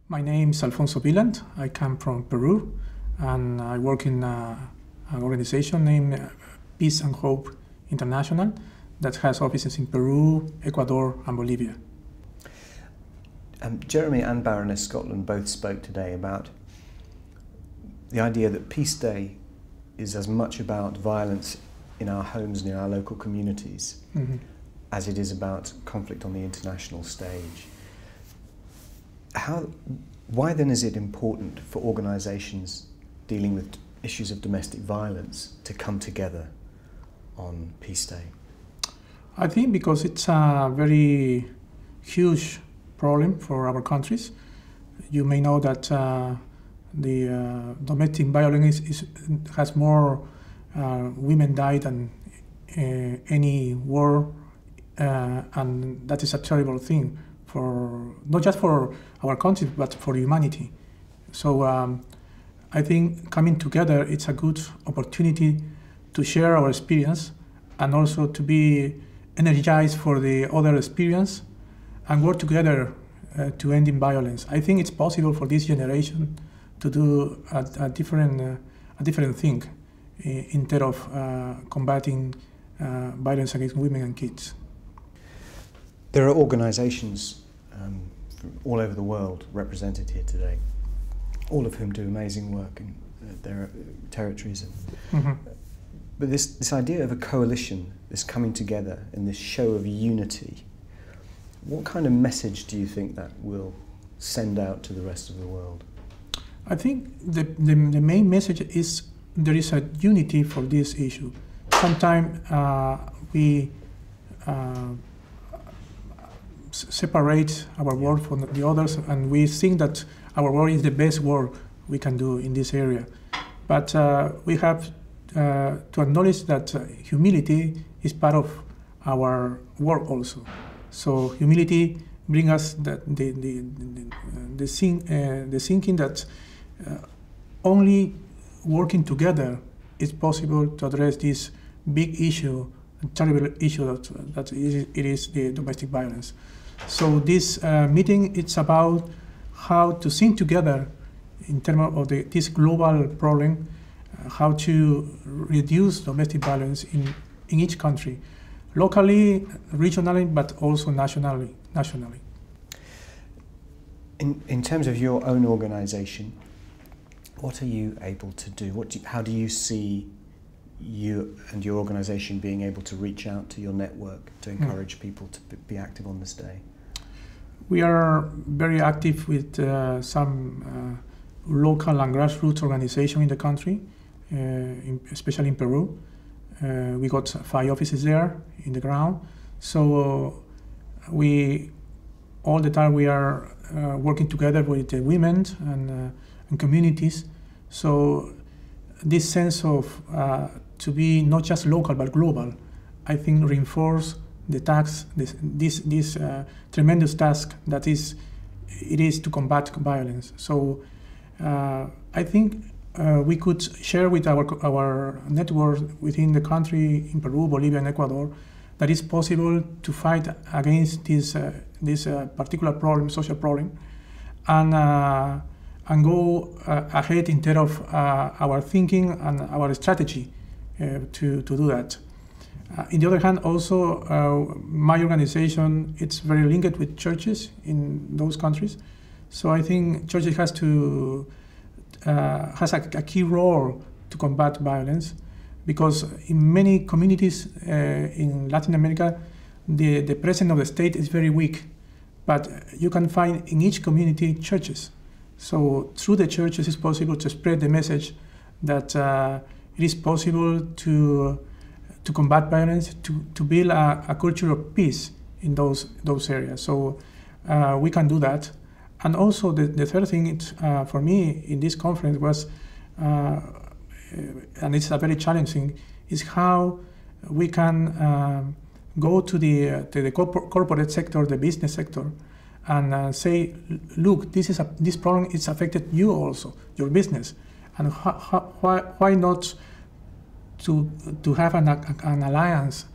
My name is Alfonso Wieland. I come from Peru, and I work in an organization named Peace and Hope International that has offices in Peru, Ecuador, and Bolivia. Jeremy and Baroness Scotland both spoke today about the idea that Peace Day is as much about violence in our homes and in our local communities as it is about conflict on the international stage. Why then is it important for organisations dealing with issues of domestic violence to come together on Peace Day? I think because it's a very huge problem for our countries. You may know that the domestic violence has more women died than any war, and that is a terrible thing for not just for our country but for humanity. So I think coming together, it's a good opportunity to share our experience and also to be energized for the other experience and work together to ending violence. I think it's possible for this generation to do a different thing instead of combating violence against women and kids. There are organisations from all over the world represented here today, all of whom do amazing work in their territories. But this idea of a coalition, this coming together and this show of unity, what kind of message do you think that will send out to the rest of the world? I think the main message is there is a unity for this issue. Sometimes we separate our work from the others, and we think that our work is the best work we can do in this area. But we have to acknowledge that humility is part of our work also. So humility brings us the thinking that only working together is possible to address this big issue, terrible issue that it is the domestic violence. So this meeting, it's about how to think together in terms of this global problem, how to reduce domestic violence in each country, locally, regionally, but also nationally. In terms of your own organisation, what are you able to do? How do you see you and your organisation being able to reach out to your network to encourage people to be active on this day? We are very active with some local and grassroots organizations in the country, especially in Peru. We got 5 offices there in the ground. So all the time we are working together with the women and communities. So this sense of to be not just local but global, I think reinforce the task, this tremendous task that it is to combat violence. So I think we could share with our network within the country in Peru, Bolivia, and Ecuador that it's possible to fight against this particular problem, social problem, and go ahead in terms of our thinking and our strategy to do that. On the other hand, also my organization, it's very linked with churches in those countries. So I think churches has a key role to combat violence, because in many communities in Latin America, the presence of the state is very weak, but you can find in each community churches. So through the churches, it's possible to spread the message that it is possible to combat violence, to build a culture of peace in those areas. So we can do that. And also the third thing for me in this conference was, and it's a very challenging, is how we can go to the corporate sector, the business sector, and say, look, this problem is affected you also, your business, and why not to have an alliance,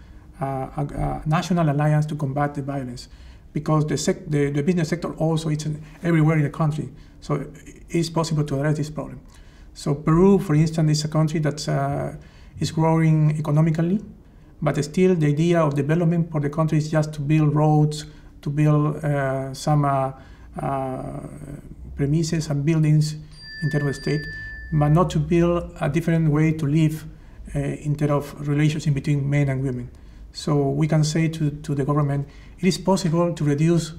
a national alliance to combat the violence. because the business sector also is everywhere in the country. So it's possible to address this problem. So Peru, for instance, is a country that is growing economically, but still the idea of development for the country is just to build roads, to build some premises and buildings in terms of state, but not to build a different way to live in terms of relationship between men and women. So we can say to the government, it is possible to reduce,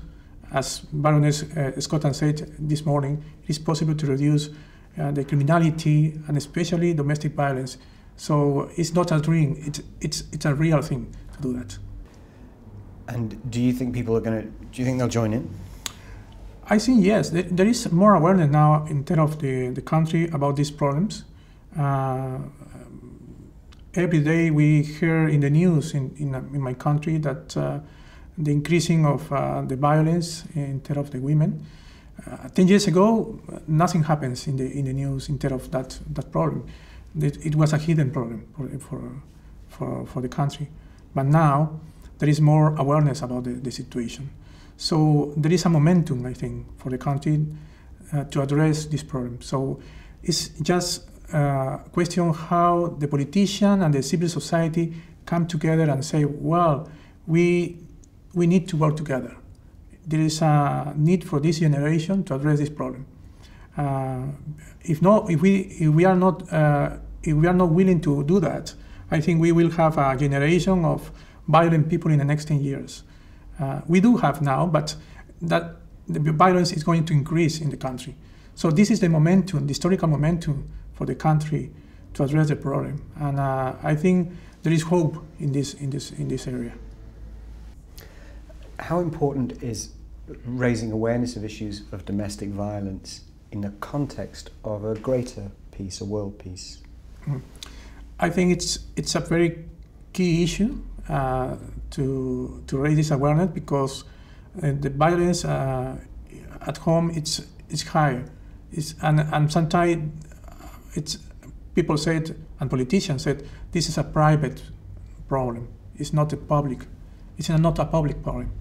as Baroness Scotland said this morning, it is possible to reduce the criminality and especially domestic violence. So it's not a dream, it's a real thing to do that. And do you think people are do you think they'll join in? I think yes, there is more awareness now in terms of the country about these problems. Every day we hear in the news in my country that the increasing of the violence in terms of the women. 10 years ago, nothing happens in the news in terms of that problem. It was a hidden problem for the country. But now there is more awareness about the situation. So there is a momentum, I think, for the country to address this problem. So it's just a question how the politician and the civil society come together and say, well, we need to work together. There is a need for this generation to address this problem. If we are not willing to do that, I think we will have a generation of violent people in the next 10 years. We do have now, but that the violence is going to increase in the country. So this is the momentum, the historical momentum for the country to address the problem. And I think there is hope in this area. How important is raising awareness of issues of domestic violence in the context of a greater peace, a world peace? I think it's a very key issue to raise this awareness, because the violence at home it's higher. And sometimes people said, and politicians said, this is a private problem. It's not a public. It's not a public problem.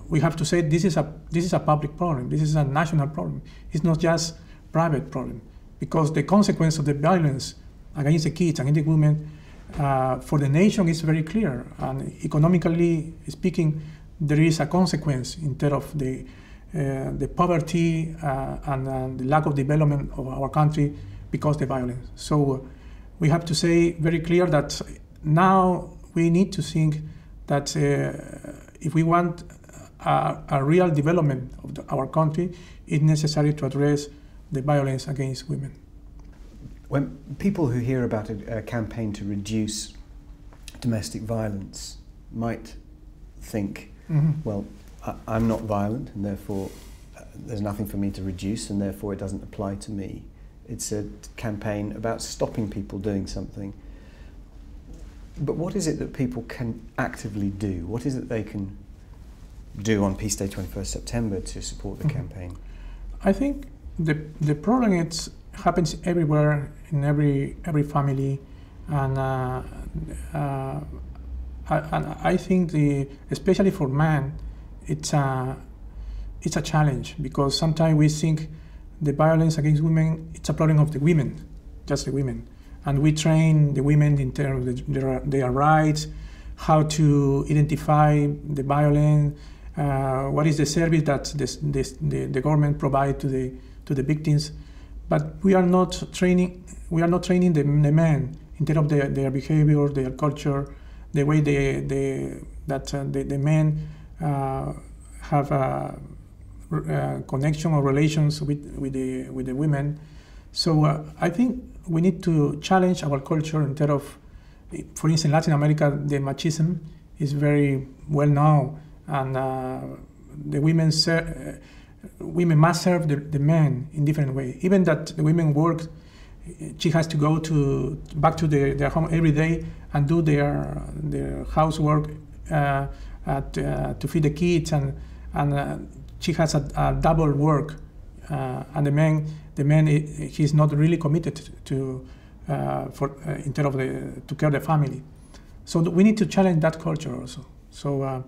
We have to say this is a public problem. This is a national problem. It's not just private problem, because the consequence of the violence against the kids, against the women, for the nation is very clear. And economically speaking, there is a consequence in terms of the poverty and the lack of development of our country because of the violence. So we have to say very clear that now we need to think that if we want a real development of our country, it's necessary to address the violence against women. When people who hear about a campaign to reduce domestic violence might think, well, I'm not violent, and therefore there's nothing for me to reduce, and therefore it doesn't apply to me. It's a campaign about stopping people doing something. But what is it that people can actively do? What is it they can do on Peace Day 21st September to support the campaign? I think the problem happens everywhere, in every family, and I think especially for men, it's a challenge, because sometimes we think the violence against women, it's a problem of the women, just the women, and we train the women in terms of their rights, how to identify the violence, what is the service that the government provide to the victims. But we are not training the men in terms of their behavior, their culture, the way the men have a connection or relations with the women. So I think we need to challenge our culture in terms of, for instance, in Latin America, the machismo is very well known, and the women must serve the men in different ways. Even that the women work, she has to go back to their home every day and do their housework to feed the kids, and she has a double work. And the man he's not really committed to in terms of to care the family. So we need to challenge that culture also. So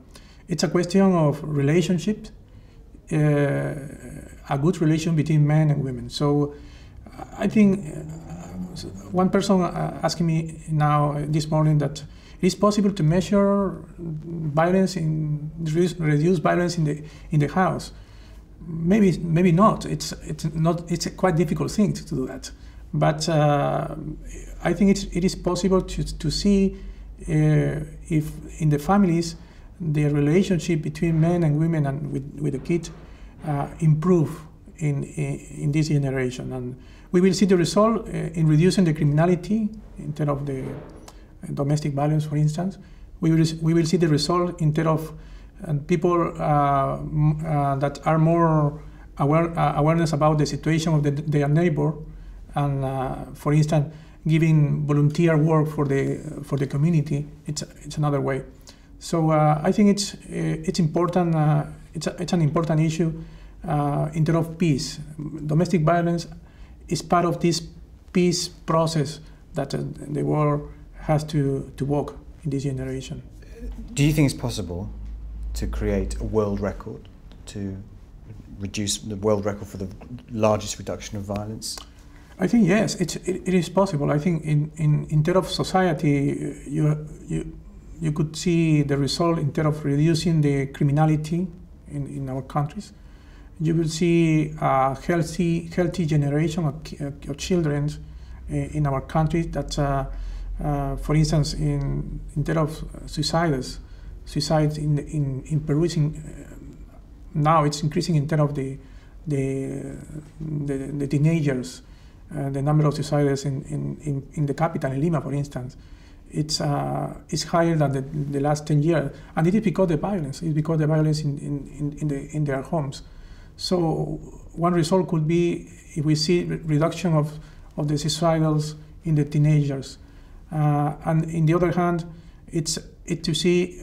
It's a question of relationship, a good relation between men and women. So I think one person asking me now this morning that it is possible to measure violence reduce violence in the house. Maybe not. It's a quite difficult thing to do that. But I think it is possible to see if in the families the relationship between men and women and with the kids improve in this generation, and we will see the result in reducing the criminality in terms of the domestic violence, for instance. We will see the result in terms of people that are more awareness about the situation of their neighbor, and for instance, giving volunteer work for the community. It's another way. So I think it's important. It's an important issue in terms of peace. Domestic violence is part of this peace process that the world has to walk in this generation. Do you think it's possible to create a world record, to reduce the world record for the largest reduction of violence? I think yes, it is possible. I think in terms of society, you could see the result in terms of reducing the criminality in our countries. You will see a healthy generation of children in our country that, for instance, in terms of suicides in Peru now it's increasing in terms of the teenagers. The number of suicides in the capital, in Lima, for instance, it's higher than the last 10 years, and it is because of the violence. It's because of the violence in their homes. So one result could be if we see reduction of the suicides in the teenagers, and in the other hand, it's to see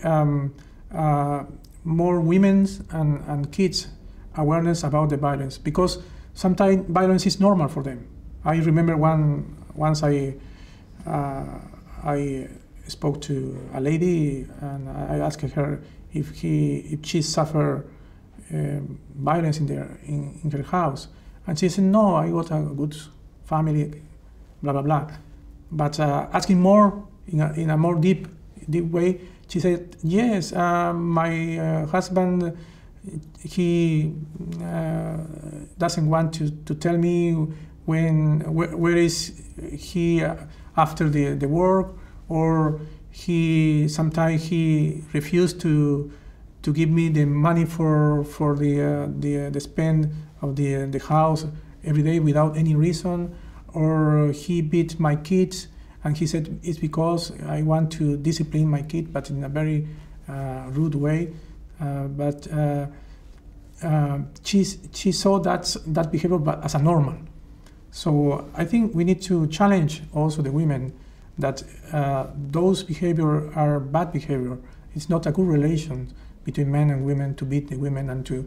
more women and kids awareness about the violence, because sometimes violence is normal for them. I remember once I spoke to a lady and I asked her if she suffered violence in her house, and she said, "No, I got a good family, blah blah blah." But asking more in a more deep way, she said, "Yes, my husband, he doesn't want to tell me where is he after the work, or sometimes he refused to give me the money for the spend of the house every day without any reason, or he beat my kids, and he said it's because I want to discipline my kid, but in a very rude way." But she saw that behavior as a normal. So I think we need to challenge also the women that those behavior are bad behavior. It's not a good relation between men and women to beat the women and to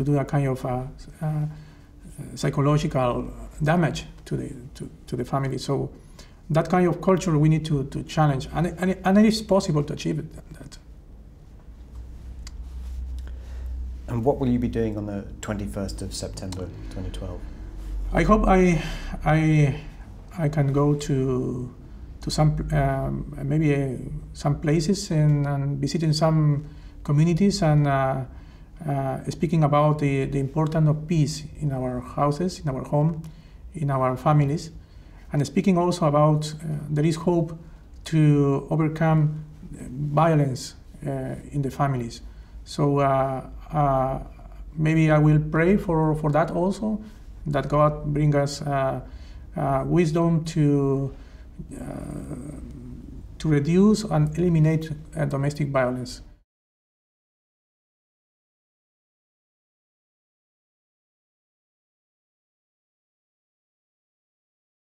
do a kind of psychological damage to the family. So that kind of culture we need to challenge, and it is possible to achieve that. And what will you be doing on the 21st of September 2012? I hope I can go to some maybe some places and visiting some communities and speaking about the importance of peace in our houses, in our home, in our families, and speaking also about there is hope to overcome violence in the families. So maybe I will pray for that also, that God bring us wisdom to reduce and eliminate domestic violence.